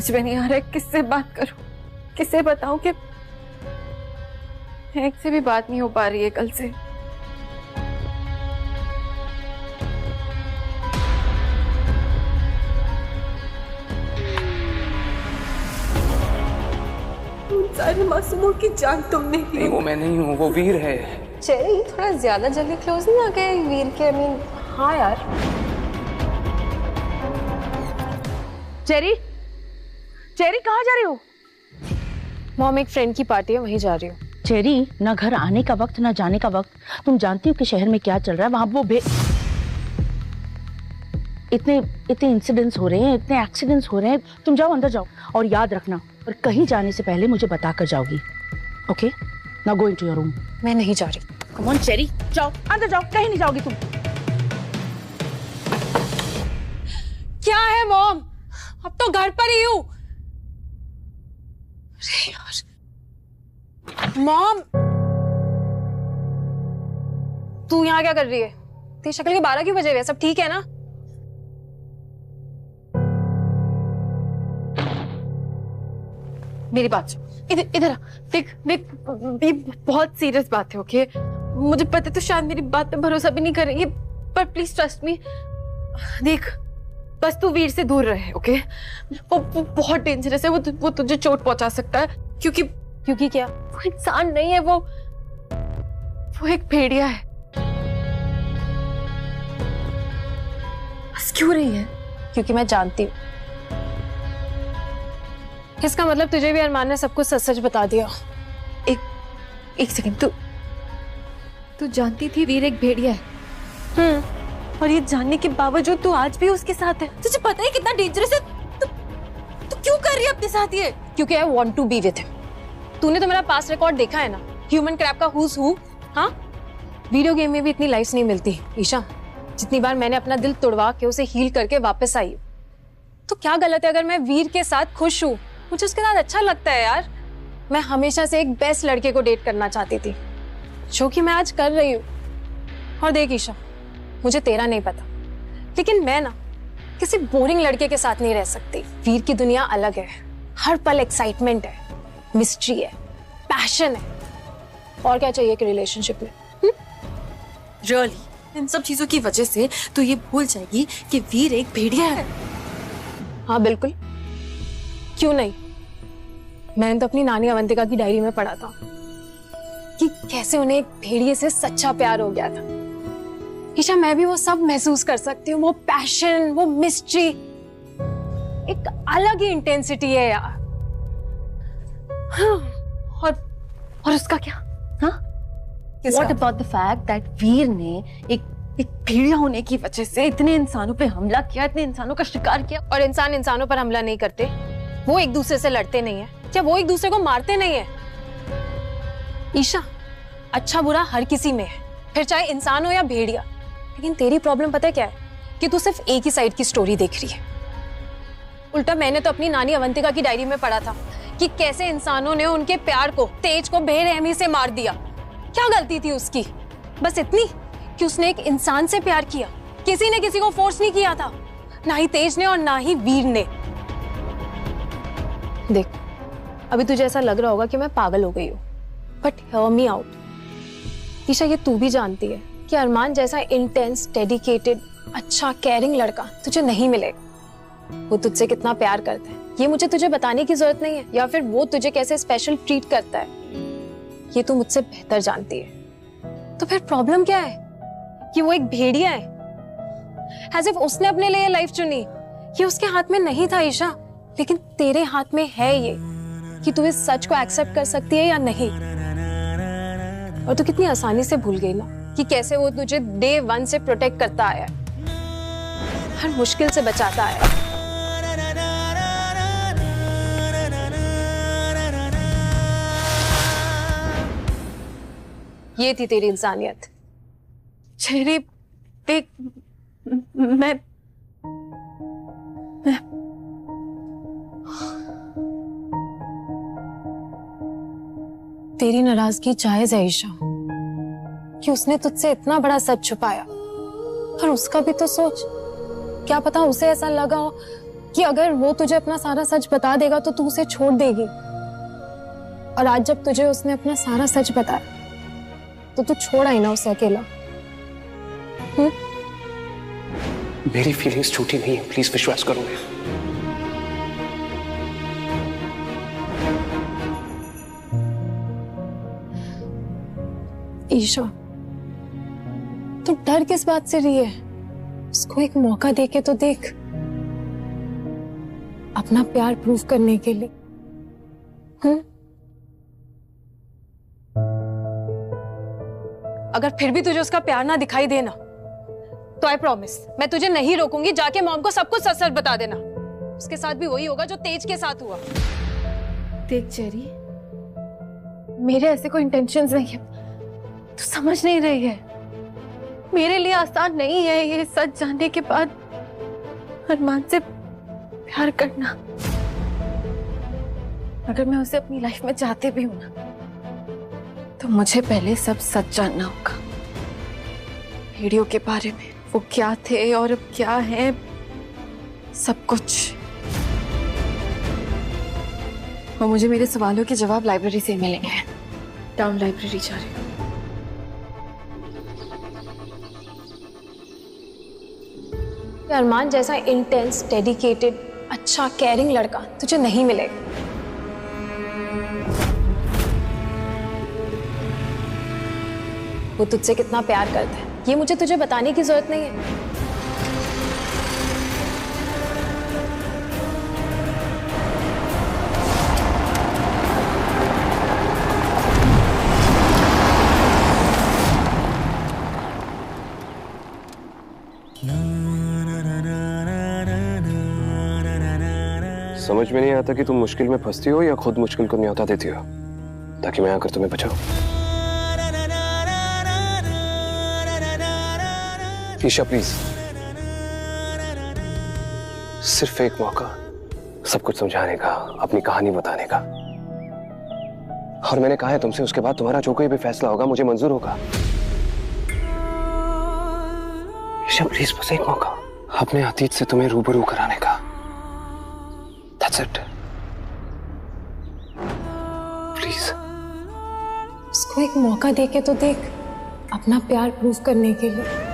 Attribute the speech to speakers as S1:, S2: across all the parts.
S1: समझ में नहीं आ रहा है किससे बात करूं, किसे बताऊं कि एक से भी बात नहीं हो पा रही है कल से। उन सारे मासूमों की जान तुमने ली।
S2: नहीं, वो मैं नहीं हूँ, वो वीर है।
S3: चेरी थोड़ा ज्यादा जल्दी क्लोज नहीं आ गए वीर के? आई मीन हाँ यार।
S4: चेरी, चेरी कहाँ जा रही हो?
S3: मॉम एक फ्रेंड की पार्टी है, वहीं जा रही हूँ।
S4: चेरी, ना घर आने का वक्त ना जाने का वक्त। तुम जानती हो कि शहर में क्या चल रहा है? वहां वो इतने इंसिडेंट्स हो रहे हैं, इतने एक्सीडेंट्स हो रहे हैं। तुम जाओ, अंदर जाओ, और याद रखना, और कहीं जाने से पहले मुझे बता कर जाओगी। Okay? Now go into your room.
S3: मैं नहीं जा रही।
S4: कम ऑन चेरी, जाओ, अंदर जाओ, कहीं नहीं जाओगी तुम।
S3: क्या है मॉम? अब तो घर पर ही हूँ। अरे यार मॉम, तू यहाँ क्या कर रही है? तेरी शक्ल के 12 क्यों बजे हुए? सब ठीक है ना?
S1: मेरी बात सुन, इधर आ। देख देख, ये बहुत सीरियस बात है। ओके, मुझे पता है तो शायद मेरी बात पे भरोसा भी नहीं करेंगे, पर प्लीज ट्रस्ट मी। देख, बस तू वीर से दूर रहे। ओके? वो बहुत डेंजरस है, वो तुझे चोट पहुंचा सकता है। क्योंकि
S3: क्या?
S1: वो इंसान नहीं है, वो एक भेड़िया है। बस क्यों रही है?
S3: क्योंकि मैं जानती हूँ। इसका मतलब तुझे भी अरमान ने सब कुछ सच सच बता दिया।
S1: एक सेकंड, तू जानती थी वीर एक भेड़िया है? और ये जानने के बावजूद तू आज भी उसके साथ है? तुझे पता है कितना डेंजरस है? तू क्यों कर रही है अपने साथ ये?
S3: क्योंकि I want to be with him. तूने तो मेरा पास्ट रिकॉर्ड देखा है ना, ह्यूमन क्रैब का हुज हू। हाँ, वीडियो गेम में भी इतनी लाइफ्स नहीं मिलती ईशा, जितनी बार मैंने अपना दिल तोड़वा के उसे हील करके वापस आई। तो क्या गलत है अगर मैं वीर के साथ खुश हूँ? मुझे उसके साथ अच्छा लगता है यार। मैं हमेशा से एक बेस्ट लड़के को डेट करना चाहती थी, जो कि मैं आज कर रही हूँ। और देख ईशा, मुझे तेरा नहीं पता, लेकिन मैं ना किसी बोरिंग लड़के के साथ नहीं रह सकती। वीर की दुनिया अलग है, हर पल एक्साइटमेंट है, मिस्ट्री है, पैशन है। और क्या चाहिए कि रिलेशनशिप में?
S1: रियली, इन सब चीजों की वजह से तू ये भूल जाएगी कि वीर एक भेड़िया है।
S3: हाँ बिल्कुल, क्यों नहीं। मैंने तो अपनी नानी अवंतिका की डायरी में पढ़ा था कि कैसे उन्हें एक भेड़िए से सच्चा प्यार हो गया था। ईशा, मैं भी वो सब महसूस कर सकती हूँ, वो पैशन, वो मिस्ट्री, एक अलग ही इंटेंसिटी है यार।
S1: हाँ, और उसका क्या? हाँ? What about the fact that वीर ने एक भेड़िया होने की वजह से इतने इंसानों पे हमला किया, इतने इंसानों का शिकार किया?
S3: और इंसान इंसानों पर हमला नहीं करते, वो एक दूसरे से लड़ते नहीं है क्या? वो एक दूसरे को मारते नहीं है? ईशा, अच्छा बुरा हर किसी में है, फिर चाहे इंसान हो या भेड़िया। लेकिन तेरी प्रॉब्लम पता है क्या है? कि तू सिर्फ एक ही साइड की स्टोरी देख रही है। उल्टा मैंने तो अपनी नानी अवंतिका की डायरी में पढ़ा था कि कैसे इंसानों ने उनके प्यार को, तेज को बेरहमी से मार दिया। क्या गलती थी उसकी? बस इतनी कि उसने एक इंसान से प्यार किया, किसी ने किसी को फोर्स नहीं किया था, ना ही तेज ने और ना ही वीर ने। देख, अभी तुझे ऐसा लग रहा होगा कि मैं पागल हो गई हूँ, but hear me out. Isha, ये तू भी जानती है कि अरमान जैसा इंटेंस, डेडिकेटेड, अच्छा, केयरिंग लड़का तुझे नहीं मिलेगा। वो तुझसे कितना प्यार करता है ये मुझे तुझे बताने की जरूरत नहीं है, या फिर वो तुझे कैसे स्पेशल ट्रीट करता है ये तू मुझसे बेहतर जानती है। तो फिर प्रॉब्लम क्या है? कि वो एक भेड़िया है, एज इफ उसने अपने लिए लाइफ चुनी। ये उसके हाथ में नहीं था ईशा, लेकिन तेरे हाथ में है ये कि तू इस सच को एक्सेप्ट कर सकती है या नहीं। और तू कितनी आसानी से भूल गई ना कि कैसे वो तुझे डे 1 से प्रोटेक्ट करता आया है, हर मुश्किल से बचाता आया है। ये थी तेरी इंसानियत।
S1: चेरी, देख, मैं
S3: तेरी नाराजगी जायज है ईशा, कि उसने तुझसे इतना बड़ा सच छुपाया। और उसका भी तो सोच, क्या पता उसे ऐसा लगा हो कि अगर वो तुझे अपना सारा सच बता देगा तो तू उसे छोड़ देगी। और आज जब तुझे उसने अपना सारा सच बताया तो तू छोड़ आई ना उसे अकेला।
S2: मेरी फीलिंग्स झूठी नहीं है, प्लीज विश्वास करो।
S3: ईशा, तू डर किस बात से रही है? उसको एक मौका देके तो देख, अपना प्यार प्रूव करने के लिए। अगर फिर भी तुझे उसका प्यार ना दिखाई देना तो आई प्रॉमिस मैं तुझे नहीं रोकूंगी, जाके मॉम को सब कुछ सच सच बता देना। उसके साथ भी वही होगा जो तेज के साथ हुआ।
S1: देख जेरी, मेरे ऐसे कोई इंटेंशंस नहीं है, तू समझ नहीं रही है। मेरे लिए आसान नहीं है ये सच जानने के बाद अरमान से प्यार करना। अगर मैं उसे अपनी लाइफ में चाहते भी हूं ना, तो मुझे पहले सब सच जानना होगा। वीडियो के बारे में, वो क्या थे और अब क्या है, सब कुछ। और मुझे मेरे सवालों के जवाब लाइब्रेरी से मिलेंगे। टाउन लाइब्रेरी जा रही हूँ।
S3: अरमान जैसा इंटेंस, डेडिकेटेड, अच्छा, केयरिंग लड़का तुझे नहीं मिलेगा। वो तुझसे कितना प्यार करता है ये मुझे तुझे बताने की जरूरत नहीं है।
S2: समझ में नहीं आता कि तुम मुश्किल में फंसती हो या खुद मुश्किल को न्योता देती हो ताकि मैं आकर तुम्हें बचाऊं। ईशा प्लीज, सिर्फ एक मौका सब कुछ समझाने का, अपनी कहानी बताने का। और मैंने कहा है तुमसे, उसके बाद तुम्हारा जो कोई भी फैसला होगा मुझे मंजूर होगा। ईशा प्लीज, बस एक मौका अपने अतीत से तुम्हें रूबरू कराने का। That's it. Please.
S3: उसको एक मौका देके तो देख, अपना प्यार प्रूव करने के लिए।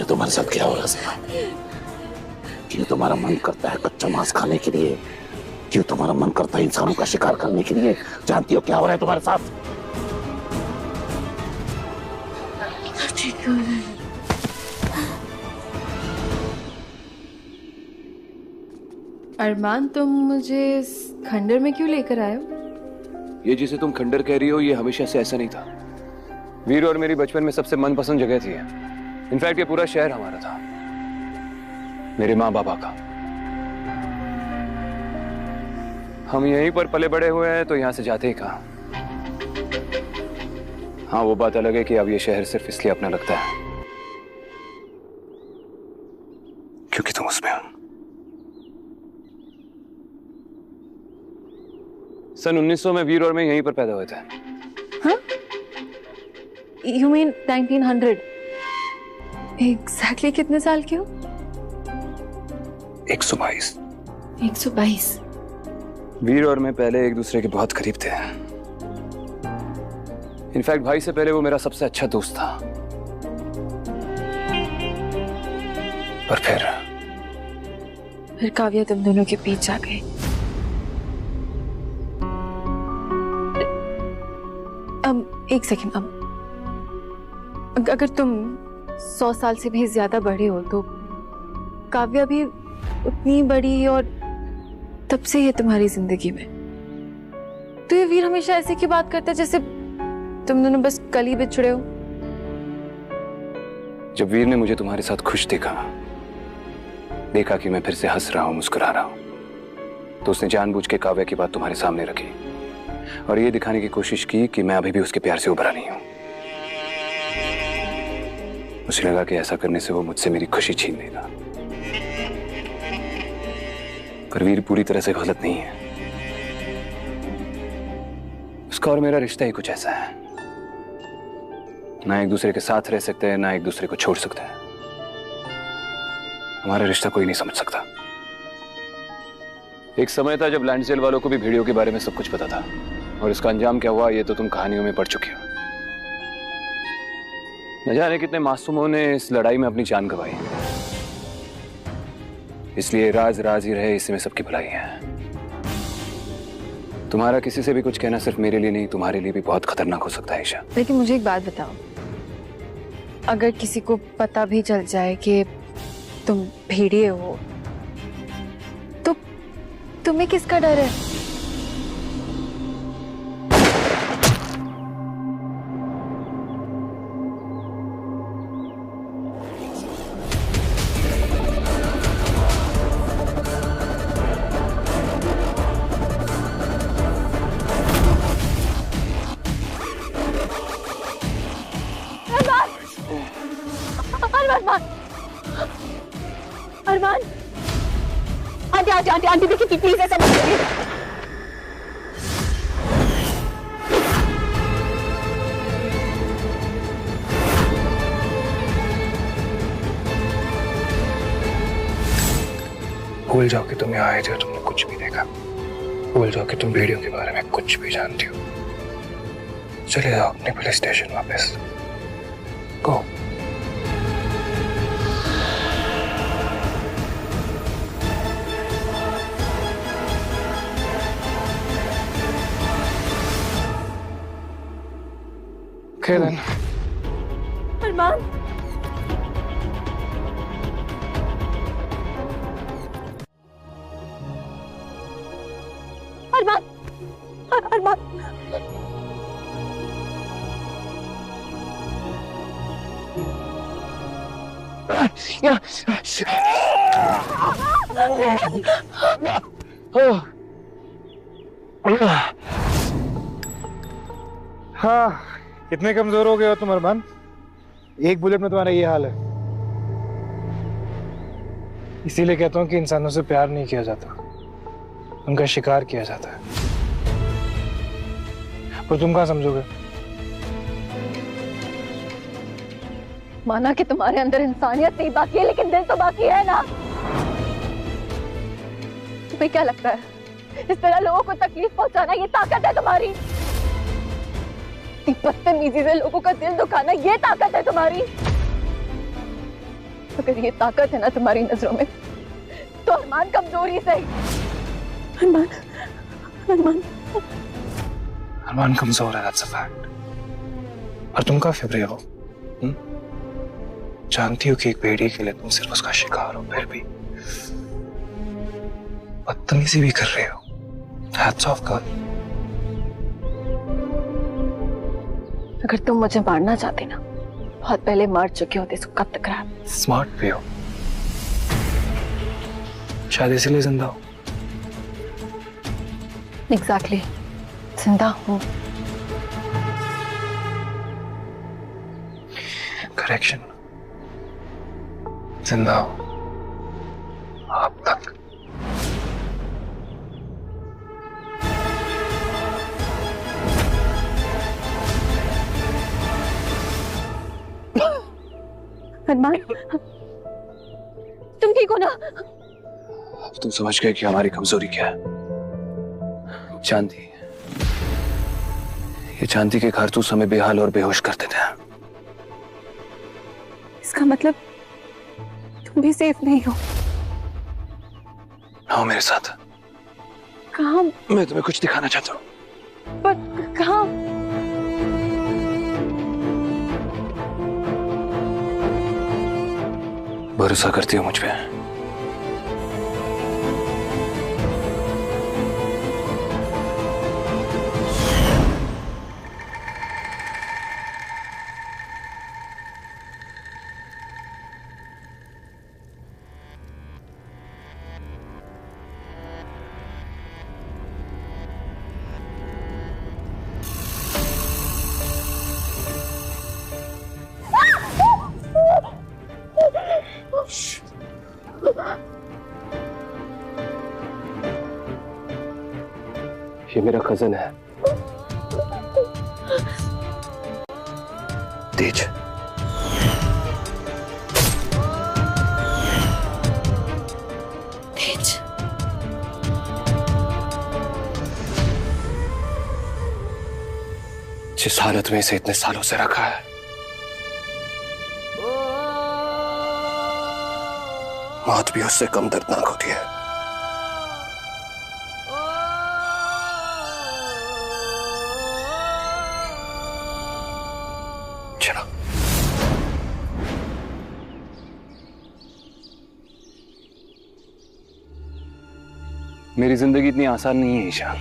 S5: तुम्हारे साथ क्या हो रहा है? क्यों तुम्हारा मन करता है कच्चा मांस खाने के लिए? क्यों तुम्हारा मन करता है इंसानों का शिकार करने के लिए? जानती हो क्या हो रहा है तुम्हारे साथ?
S1: अरमान, तुम मुझे इस खंडर में क्यों लेकर आए हो?
S2: ये जिसे तुम खंडर कह रही हो ये हमेशा से ऐसा नहीं था। वीर और मेरी बचपन में सबसे मनपसंद जगह थी। इनफैक्ट ये पूरा शहर हमारा था, मेरे माँ बाबा का। हम यहीं पर पले बड़े हुए हैं तो यहां से जाते ही कहाँ। हाँ, वो बात अलग है कि अब ये शहर सिर्फ इसलिए अपना लगता है क्योंकि तुम उसमें हो। सन 1900 में वीर और मैं यहीं पर पैदा हुए थे।
S1: हाँ? You mean 1900? Exactly कितने साल के हो?
S2: 122।
S1: 122।
S2: वीर और मैं पहले एक दूसरे के बहुत करीब थे। इनफैक्ट भाई से पहले वो मेरा सबसे अच्छा दोस्त था। पर फिर
S1: फिर काव्या तुम दोनों के बीच आ गई। अब एक सेकंड, अब अगर तुम 100 साल से भी ज्यादा बड़े हो तो काव्या भी उतनी बड़ी और तब से है तुम्हारी जिंदगी में। तो ये वीर हमेशा ऐसे की बात करता है जैसे तुम दोनों बस कल ही बिछड़े हो।
S2: जब वीर ने मुझे तुम्हारे साथ खुश देखा कि मैं फिर से हंस रहा हूं, मुस्कुरा रहा हूं, तो उसने जानबूझ के काव्या की बात तुम्हारे सामने रखी और ये दिखाने की कोशिश की कि मैं अभी भी उसके प्यार से उभरा नहीं हूं। उसे लगा कि ऐसा करने से वो मुझसे मेरी खुशी छीन लेगा। पर वीर पूरी तरह से गलत नहीं है। उसका और मेरा रिश्ता ही कुछ ऐसा है, ना एक दूसरे के साथ रह सकते हैं, ना एक दूसरे को छोड़ सकते हैं। हमारा रिश्ता कोई नहीं समझ सकता। एक समय था जब लैंडसेल वालों को भी भेड़ियों के बारे में सब कुछ पता था, और इसका अंजाम क्या हुआ ये तो तुम कहानियों में पढ़ चुके हो। न जाने कितने मासूमों ने इस लड़ाई में अपनी जान गंवाई। इसलिए राज राज ही रहे, इसमें सबकी भलाई है। तुम्हारा किसी से भी कुछ कहना सिर्फ मेरे लिए नहीं, तुम्हारे लिए भी बहुत खतरनाक हो सकता है ईशा।
S1: लेकिन मुझे एक बात बताओ, अगर किसी को पता भी चल जाए कि तुम भेड़िए हो तो तुम्हें किसका डर है?
S3: अरमान, आंटी आंटी आंटी आंटी देखिए प्लीज ऐसा मत करिए।
S6: भूल जाओ कि तुम यहाँ आए थे और तुमने कुछ भी देखा। भूल जाओ कि तुम भेड़ियों के बारे में कुछ भी जानती हो। चले जाओ अपने पुलिस स्टेशन वापस। गो। Kaylin.
S3: अरमान, अरमान, अरमान,
S6: हाँ, कितने कमजोर हो गए हो तुम अरमान। एक बुलेट में तुम्हारा ये हाल है। इसीलिए कहता हूँ कि इंसानों से प्यार नहीं किया जाता, उनका शिकार किया जाता है। पर तुम कहाँ समझोगे।
S3: माना कि तुम्हारे अंदर इंसानियत नहीं बाकी है, लेकिन दिल तो बाकी है ना। तुम्हें क्या लगता है इस तरह लोगों को तकलीफ पहुंचाना ये ताकत है तुम्हारी? बदतमीजी से लोगों का दिल दुखाना ये ताकत है तुम्हारी? अगर ये ताकत है ना तुम्हारी नजरों में, तो अरमान कमजोरी से। अरमान, अरमान,
S6: अरमान कमजोर है, that's a fact। और तुम काफी ब्रेव हो। जानती हो कि एक भेड़िए के लिए तुम सिर्फ उसका शिकार हो, फिर भी बदतमीजी भी कर रहे हो। Hats off girl।
S3: अगर तुम मुझे मारना चाहते ना, बहुत पहले मर चुके होते। इसको कब तक रहा?
S6: स्मार्ट भी हो, शायद इसीलिए जिंदा हो।
S3: एग्जैक्टली, जिंदा हूँ।
S6: करेक्शन, जिंदा हो अब तक।
S3: अरमान, तुम ठीक हो ना?
S2: अब तुम समझ गए कि हमारी कमजोरी क्या है। चांदी, ये चांदी के कारतूस हमें बेहाल और बेहोश कर देते हैं।
S3: इसका मतलब तुम भी सेफ नहीं हो।
S2: आओ मेरे साथ।
S1: कहाँ?
S2: मैं तुम्हें कुछ दिखाना चाहता हूँ।
S1: पर कहाँ?
S2: भरोसा करती हो मुझ पे? ये मेरा कजन है, तेज।
S1: तेज?
S2: जिस हालत में इसे इतने सालों से रखा है, मौत भी उससे कम दर्दनाक होती है। चलो। मेरी जिंदगी इतनी आसान नहीं है ईशा।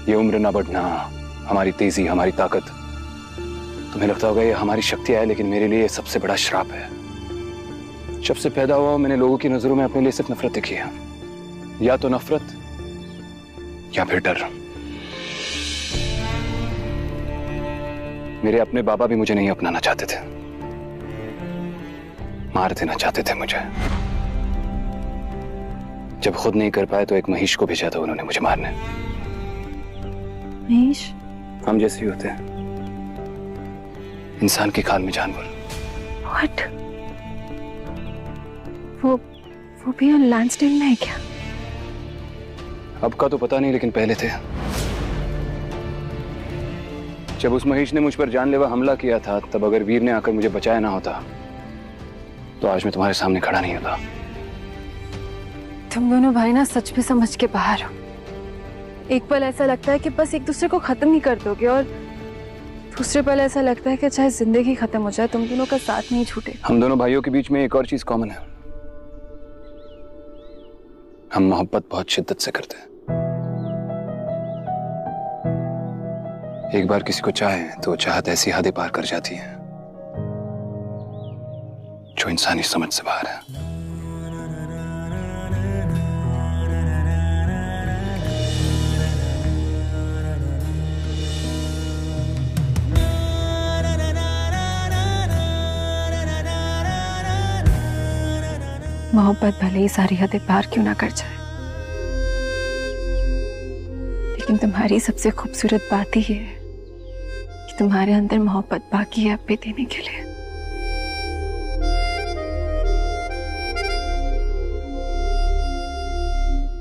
S2: ये उम्र ना बढ़ना, हमारी तेजी, हमारी ताकत, तुम्हें लगता होगा ये हमारी शक्तियां है, लेकिन मेरे लिए ये सबसे बड़ा श्राप है। जब से पैदा हुआ मैंने लोगों की नजरों में अपने लिए सिर्फ नफरत देखी है, या तो नफरत या फिर डर। मेरे अपने बाबा भी मुझे नहीं अपनाना चाहते थे, मार देना चाहते थे मुझे। जब खुद नहीं कर पाए तो एक महेश को भेजा था उन्होंने मुझे मारने।
S1: महेश?
S2: हम जैसे ही होते हैं, इंसान की खाल में जानवर।
S1: What? वो भी लैंडस्लाइड में है क्या?
S2: अब का तो पता नहीं, लेकिन पहले थे। जब उस महेश ने मुझ पर जानलेवा हमला किया था, तब अगर वीर ने आकर मुझे बचाया ना होता तो आज मैं तुम्हारे सामने खड़ा नहीं होता।
S1: तुम दोनों भाई ना सच में समझ के बाहर हो। एक पल ऐसा लगता है कि बस एक दूसरे को खत्म ही कर दोगे, और दूसरे पल ऐसा लगता है कि चाहे जिंदगी खत्म हो जाए तुम दोनों का साथ नहीं छूटे।
S2: हम दोनों भाइयों के बीच में एक और चीज कॉमन है, हम मोहब्बत बहुत शिद्दत से करते हैं। एक बार किसी को चाहें तो चाहत ऐसी हदें पार कर जाती है जो इंसानी समझ से बाहर है।
S1: मोहब्बत भले ही सारी हदें पार क्यों ना कर जाए, लेकिन तुम्हारी सबसे खूबसूरत बात ही है कि तुम्हारे अंदर मोहब्बत बाकी है अब भी देने के लिए।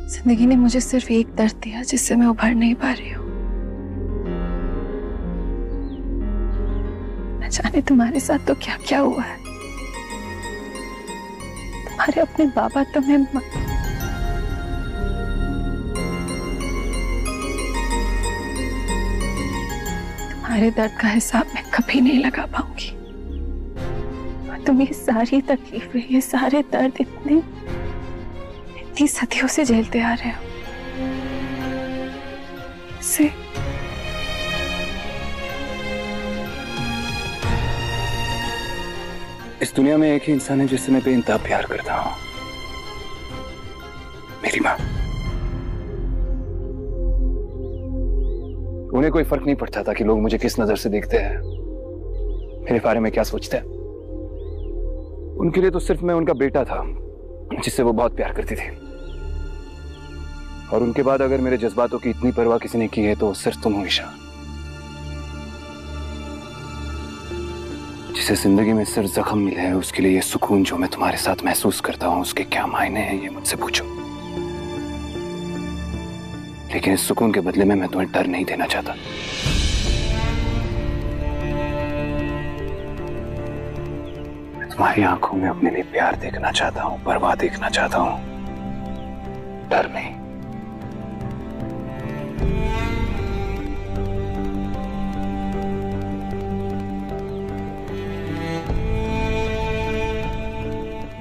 S1: जिंदगी ने मुझे सिर्फ एक दर्द दिया जिससे मैं उभर नहीं पा रही हूँ। न जाने तुम्हारे साथ तो क्या क्या हुआ है। तुम्हारे अपने बाबा तुम्हें तुम्हारे दर्द का हिसाब मैं कभी नहीं लगा पाऊंगी। और तुम ये सारी तकलीफें, ये सारे दर्द इतनी सदियों से झेलते आ रहे हो। इससे
S2: इस दुनिया में एक ही इंसान है जिससे मैं बेइंतहा प्यार करता हूं, मेरी माँ। उन्हें कोई फर्क नहीं पड़ता था कि लोग मुझे किस नजर से देखते हैं, मेरे बारे में क्या सोचते हैं। उनके लिए तो सिर्फ मैं उनका बेटा था जिससे वो बहुत प्यार करती थी। और उनके बाद अगर मेरे जज्बातों की इतनी परवाह किसी ने की है तो सिर्फ तुम हो ईशा, जिसे जिंदगी में सिर्फ जख्म मिले है। उसके लिए ये सुकून जो मैं तुम्हारे साथ महसूस करता हूं उसके क्या मायने हैं ये मुझसे पूछो, लेकिन इस सुकून के बदले में मैं तुम्हें डर नहीं देना चाहता। मैं तुम्हारी आंखों में अपने लिए प्यार देखना चाहता हूं, परवाह देखना चाहता हूं, डर नहीं।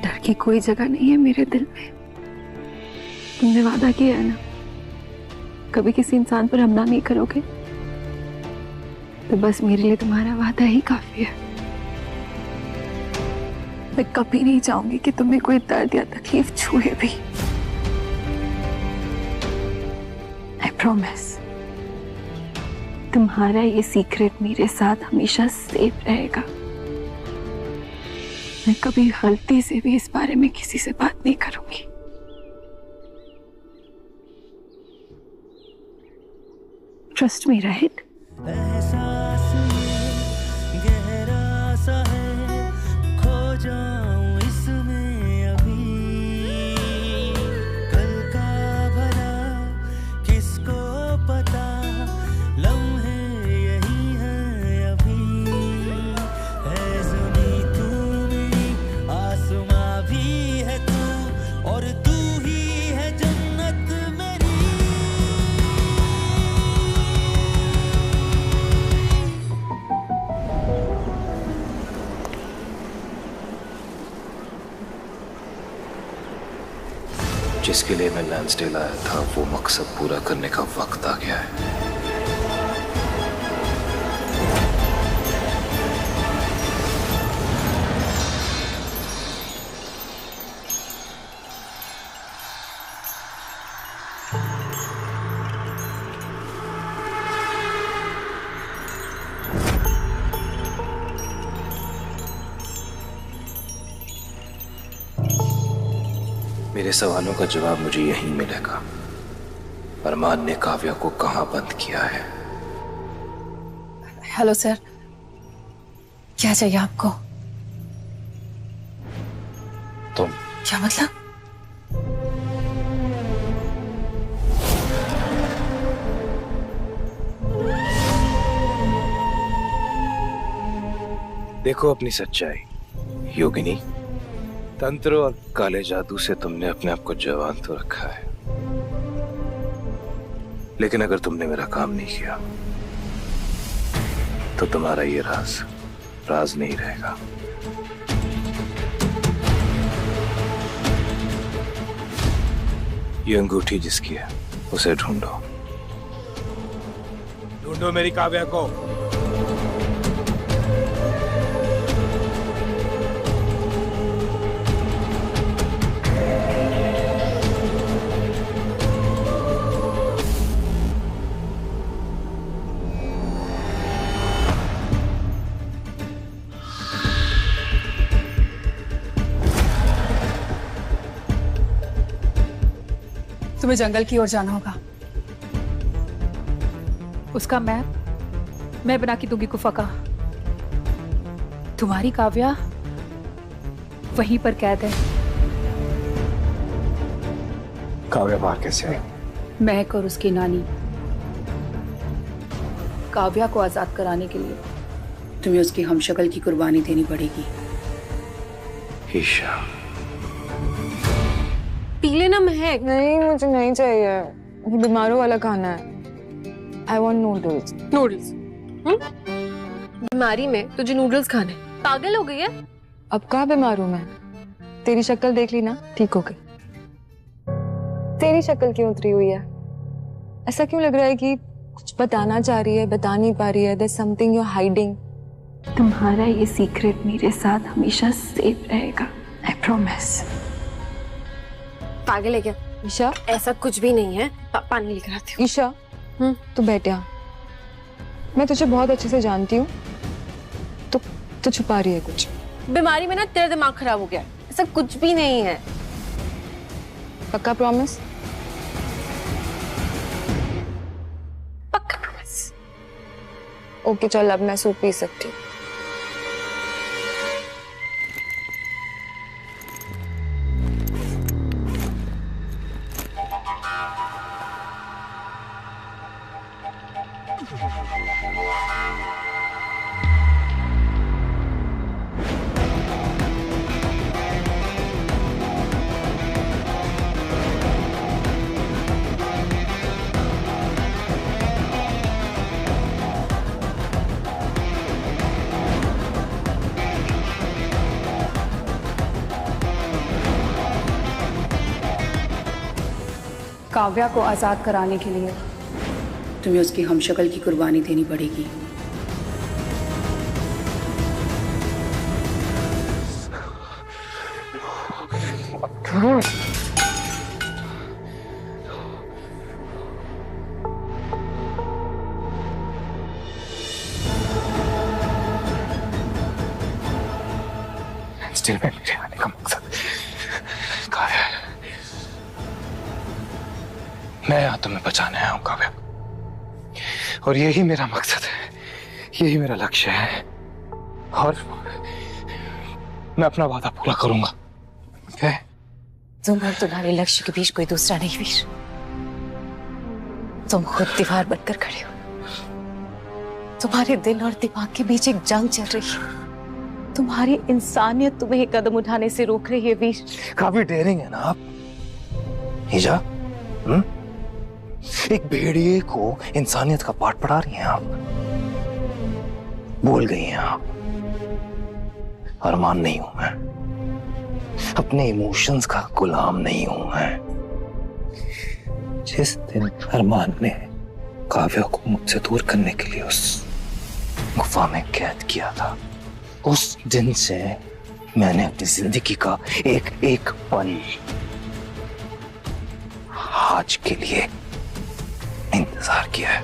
S1: डर की कोई जगह नहीं है मेरे दिल में। तुमने वादा किया है ना, कभी किसी इंसान पर हमला नहीं करोगे, तो बस मेरे लिए तुम्हारा वादा ही काफी है। मैं कभी नहीं चाहूंगी कि तुम्हें कोई दर्द या तकलीफ छुए भी। आई प्रॉमिस, तुम्हारा ये सीक्रेट मेरे साथ हमेशा सेफ रहेगा। मैं कभी गलती से भी इस बारे में किसी से बात नहीं करूंगी। Trust me, right?
S7: एहसास में गहरा सा है, खो जाऊं इसमें अभी। कल का भला किसको पता, लम्हे यही हैं अभी। है ज़मीं तू मेरी, आसमां भी है तू, और तू ही है जन्नत मेरी।
S6: जिसके लिए मैं लैंसडेल आया था, वो मकसद पूरा करने का वक्त आ गया है। मेरे सवालों का जवाब मुझे यहीं मिलेगा। अरमान ने काव्या को कहां बंद किया है?
S1: हेलो सर, क्या चाहिए आपको?
S6: तुम
S1: क्या मतलब?
S6: देखो अपनी सच्चाई योगिनी। तंत्र और काले जादू से तुमने अपने आप को जवान तो रखा है, लेकिन अगर तुमने मेरा काम नहीं किया तो तुम्हारा ये राज नहीं रहेगा। ये अंगूठी जिसकी है उसे ढूंढो। ढूंढो मेरी काव्या को।
S8: तुम्हें जंगल की ओर जाना होगा। उसका मैप मैं बना के दूंगी गुफा का। तुम्हारी काव्या वहीं पर कैद है।
S2: काव्या बाहर कैसे आई?
S8: महक और उसकी नानी। काव्या को आजाद कराने के लिए तुम्हें उसकी हमशक्ल की कुर्बानी देनी पड़ेगी।
S6: ईशा,
S1: पी लेना महक।
S9: नहीं, मुझे नहीं चाहिए, ये बीमारों वाला खाना है। I want noodles.
S1: नूडल्स? बीमारी में तुझे नूडल्स खाने? पागल हो गई है?
S9: अब कहाँ बीमार हूँ मैं? तेरी शक्ल देख ली ना, ठीक हो गई। तेरी शक्ल क्यों उतरी हुई है? ऐसा क्यों लग रहा है कि कुछ बताना चाह रही है, बता नहीं पा रही है? There's something you're hiding.
S1: तुम्हारा ये सीक्रेट मेरे साथ हमेशा सेफ रहेगा। I promise. पागल है क्या?
S9: ईशा,
S1: ऐसा कुछ भी नहीं है। पानी लेकर आती हूँ।
S9: ईशा, तू बैठ यहाँ। मैं तुझे बहुत अच्छे से जानती हूँ, तो छुपा रही है कुछ।
S1: बीमारी में ना तेरा दिमाग खराब हो गया। ऐसा कुछ भी नहीं है।
S9: पक्का प्रॉमिस?
S1: पक्का प्रॉमिस।
S9: ओके चल, अब मैं सूप पी सकती हूँ।
S8: काव्या को आजाद कराने के लिए तुम्हें उसकी हमशक्ल की कुर्बानी देनी पड़ेगी।
S6: स्टिल में मेरे आने का मकसद काव्या है। मैं यहाँ तुम्हें बचाने आया हूँ काव्या, और यही मेरा मकसद है, यही मेरा लक्ष्य है, और मैं अपना वादा पूरा करूंगा। ओके?
S10: तुम और तुम्हारे लक्ष्य के बीच कोई दूसरा नहीं वीर। तुम खुद दीवार बनकर खड़े हो। तुम्हारे दिल और दिमाग के बीच एक जंग चल रही है। तुम्हारी इंसानियत तुम्हें एक कदम उठाने से रोक रही है वीर।
S6: काफी डेयरिंग है ना आप हीजा। एक भेड़िए को इंसानियत का पाठ पढ़ा रही हैं आप। भूल गई हैं आप, अरमान नहीं हूं मैं, अपने इमोशंस का गुलाम नहीं हूं मैं। जिस दिन अरमान ने काव्या को मुझसे दूर करने के लिए उस गुफा में कैद किया था, उस दिन से मैंने अपनी जिंदगी का एक एक पल आज के लिए इंतजार किया है।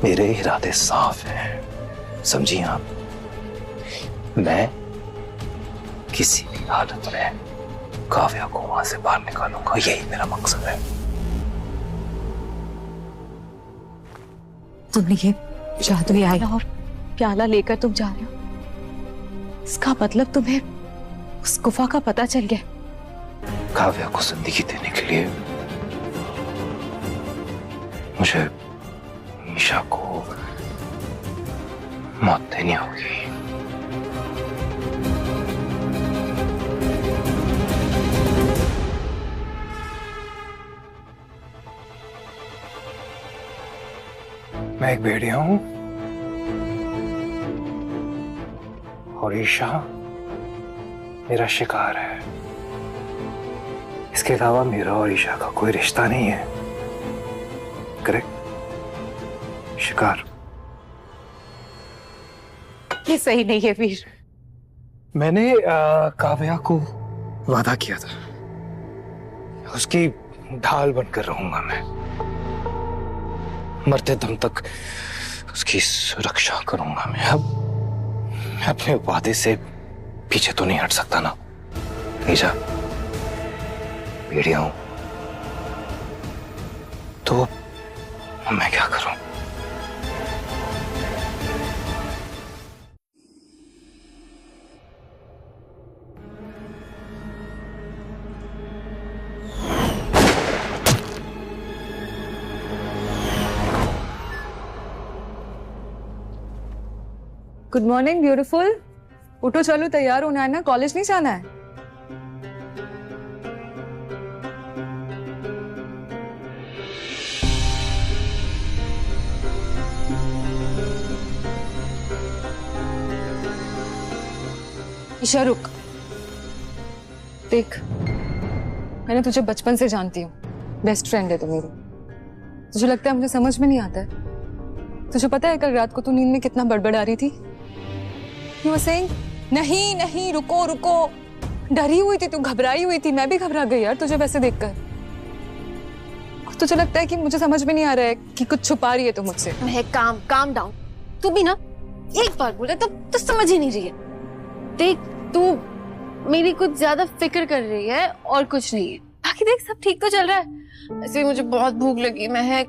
S6: मेरे इरादे साफ हैं, समझिए आप। मैं किसी भी हालत में काव्या को वहां से बाहर निकालूंगा, यही मेरा मकसद है।
S10: तुमने ये जादुई आया और प्याला लेकर तुम जा रहे हो, इसका मतलब तुम्हें उस गुफा का पता चल गया।
S6: काव्या को जिंदगी देने के लिए मुझे ईशा को मौत देनी होगी। मैं एक भेड़िया हूं और ईशा मेरा शिकार है। इसके अलावा मेरा और ईशा का कोई रिश्ता नहीं है। करेक्ट? शिकार।
S10: ये सही नहीं है वीर।
S6: मैंने काव्या को वादा किया था, उसकी ढाल बनकर रहूंगा मैं, मरते दम तक उसकी सुरक्षा करूंगा मैं। अब मैं अपने वादे से पीछे तो नहीं हट सकता ना ईशा। भेड़िया हूं तो मैं क्या करूं?
S9: Good morning beautiful. उठो चलो, तैयार होना है ना, कॉलेज नहीं जाना है। ईशा रुक, देख मैंने तुझे बचपन से जानती हूँ, बेस्ट फ्रेंड है तू मेरी। तुझे लगता है मुझे समझ में नहीं आता है? तुझे पता है कल रात को तू नींद में कितना बड़बड़ा रही थी? You were saying, नहीं नहीं रुको रुको, डरी हुई थी तू, घबराई हुई थी। मैं भी घबरा गई यार तुझे वैसे देखकर। तुझे लगता है कि मुझे समझ में नहीं आ रहा है कि कुछ छुपा रही है तू मुझसे?
S1: Calm down. तू भी ना एक बार बोले तो समझ ही नहीं रही है। देख तू मेरी कुछ ज्यादा फिक्र कर रही है और कुछ नहीं है। बाकी देख सब ठीक तो चल रहा है। ऐसे मुझे बहुत भूख लगी महक।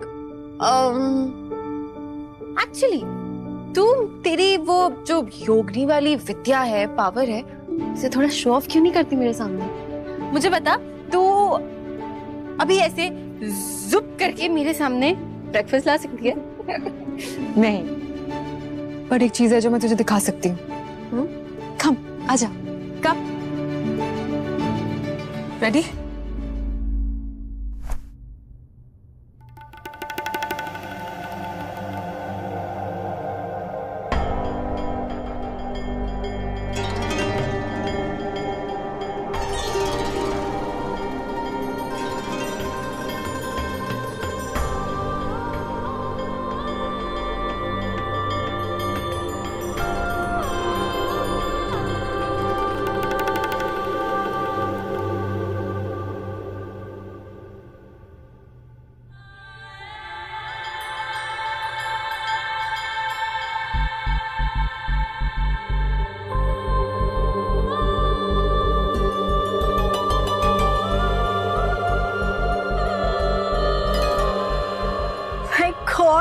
S1: एक्चुअली तेरी वो जो योगिनी वाली विद्या है, पावर है, उसे थोड़ा शो ऑफ क्यों नहीं करती मेरे सामने? मुझे बता, तू अभी ऐसे जुप करके मेरे सामने ब्रेकफास्ट ला सकती है?
S9: नहीं, पर एक चीज है जो मैं तुझे दिखा सकती हूँ। कम आजा।
S1: कब?
S9: Ready?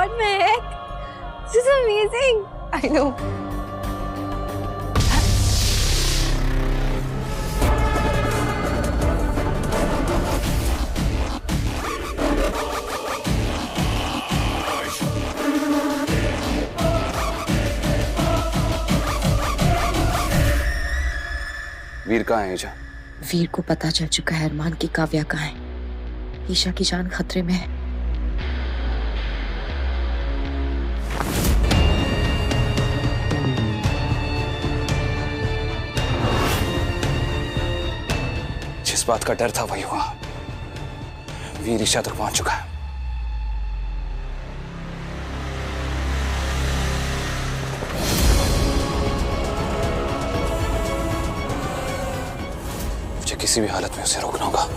S3: God, Mehak. This is amazing. I know.
S2: वीर कहाँ है ईशा?
S10: वीर को पता चल चुका है अरमान की काव्या कहाँ है। ईशा की जान खतरे में है।
S2: जिस बात का डर था वही हुआ। वीर ईशा तक पहुंच चुका है। मुझे किसी भी हालत में उसे रोकना होगा।